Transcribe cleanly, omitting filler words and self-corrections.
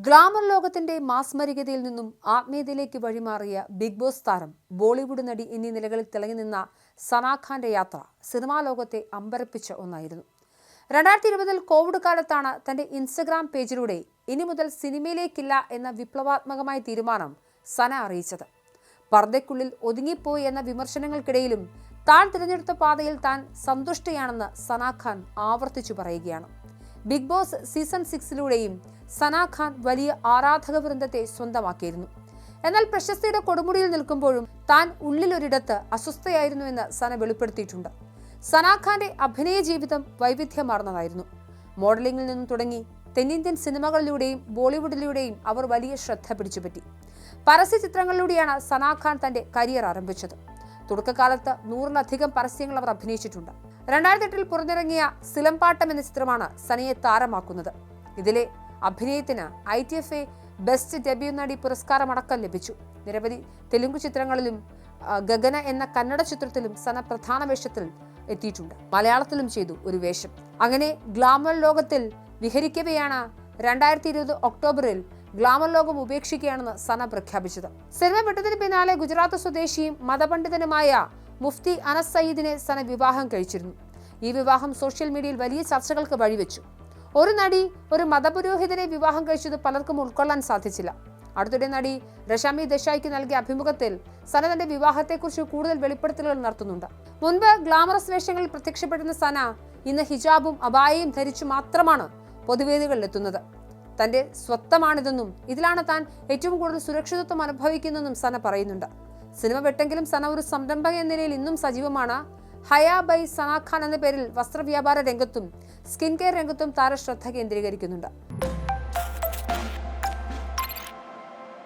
Glamour ലോകത്തിന്റെ മാസ്മരികതയിൽ നിന്നും ആത്മീയതയിലേക്ക് വഴിമാറിയ big boss താരം, ബോളിവുഡ് നടി എന്നീ നിലകളിൽ തിളങ്ങി നിന്ന സന ഖാന്റെ യാത്ര സിനിമാ ലോകത്തെ അമ്പരപ്പിച്ച ഒന്നായിരുന്നു. 2020 കോവിഡ് കാലത്താണ് തന്റെ ഇൻസ്റ്റഗ്രാം പേജിലൂടെ ഇനി മുതൽ സിനിമയിലേക്കില്ല എന്ന വിപ്ലവാത്മകമായ തീരുമാനം സന അറിയിച്ചത്. പർദ്ദയ്ക്കുള്ളിൽ ഒതുങ്ങിപ്പോയി എന്ന വിമർശനങ്ങൾക്കിടയിലും താൻ തിരഞ്ഞെടുത്ത പാതയിൽ താൻ സന്തുഷ്ടയാണെന്ന് സന ഖാൻ ആവർത്തിച്ചു പറയുകയാണ്. ബിഗ് ബോസ് സീസൺ 6 സന ഖാൻ വലിയ ആരാധക വൃന്ദത്തെ സ്വന്തമാക്കിയിരുന്നു. എന്നാൽ പ്രശസ്തിയുടെ കൊടുമുടിയിൽ നിൽക്കുമ്പോഴും താൻ ഉള്ളിലൊരിടത്ത് അസ്വസ്ഥയായിരുന്നുവെന്ന് സന വെളിപ്പെടുത്തിയിട്ടുണ്ട്. സന ഖാന്റെ അഭിനയ ജീവിതം വൈവിധ്യമാർന്നതായിരുന്നു. മോഡലിംഗിൽ നിന്നും തുടങ്ങി തെന്നിന്ത്യൻ സിനിമകളിലൂടെയും ബോളിവുഡിലൂടെയും അവർ വലിയ ശ്രദ്ധ പിടിച്ചുപറ്റി. പരസ്യ ചിത്രങ്ങളിലൂടെയാണ് സന ഖാൻ തന്റെ കരിയർ ആരംഭിച്ചത്. തുടക്കകാലത്ത് 100-ലധികം പരസ്യങ്ങൾ അവർ അഭിനയിച്ചിട്ടുണ്ട്. 2008 പുറത്തിറങ്ങിയ സിലമ്പാട്ടം എന്ന ചിത്രമാണ് സനയെ താരമാക്കുന്നത്. ഇതിലെ അഭിനയത്തിന് ITFA ബെസ്റ്റ് ഡെബ്യൂ നടി പുരസ്കാരമടക്കം ലഭിച്ചു. നിരവധി തെലുങ്ക് ചിത്രങ്ങളിലും ഗഗന എന്ന കന്നഡ ചിത്രത്തിലും സന പ്രധാന വേഷത്തിൽ എത്തിയിട്ടുണ്ട്. മലയാളത്തിലും ചെയ്തു ഒരു വേഷം. അങ്ങനെ ഗ്ലാമർ ലോകത്തിൽ വിഹരിക്കവെയാണ് 2020 ഒക്ടോബറിൽ ഗ്ലാമർ ലോകം ഉപേക്ഷിക്കുകയാണെന്ന് സന പ്രഖ്യാപിച്ചത്. സിനിമ വിട്ടതിന് പിന്നാലെ ഗുജറാത്ത് സ്വദേശിയും മതപണ്ഡിതനുമായ മുഫ്തി അനസ് സയ്യിദിനെ സന വിവാഹം കഴിച്ചിരുന്നു. ഈ വിവാഹം സോഷ്യൽ മീഡിയയിൽ വലിയ ചർച്ചകൾക്ക് വഴിവെച്ചു. ഒരു നടി ഒരു മതപുരോഹിതനെ വിവാഹം കഴിച്ചത് പലർക്കും ഉൾക്കൊള്ളാൻ സാധിച്ചില്ല. അടുത്തിടെ നടി രശ്മി ദേശായിക്ക് നൽകിയ അഭിമുഖത്തിൽ സന തന്റെ വിവാഹത്തെക്കുറിച്ച് കൂടുതൽ വെളിപ്പെടുത്തലുകൾ നടത്തുന്നുണ്ട്. മുൻപ് ഗ്ലാമറസ് വേഷങ്ങളിൽ പ്രത്യക്ഷപ്പെടുന്ന സന ഇന്ന് ഹിജാബും അബായയും ധരിച്ചു മാത്രമാണ് പൊതുവേദികളിൽ എത്തുന്നത്. തന്റെ സ്വത്തമാണിതെന്നും ഇതിലാണ് താൻ ഏറ്റവും കൂടുതൽ സുരക്ഷിതത്വം അനുഭവിക്കുന്നതെന്നും സന പറയുന്നുണ്ട്. സിനിമ വിട്ടെങ്കിലും സന ഒരു സംരംഭക എന്ന നിലയിൽ ഇന്നും സജീവമാണ്. ഹയാ ബൈ സന ഖാൻ എന്ന പേരിൽ വസ്ത്രവ്യാപാര രംഗത്തും സ്കിൻ കെയർ രംഗത്തും താര ശ്രദ്ധ കേന്ദ്രീകരിക്കുന്നുണ്ട്.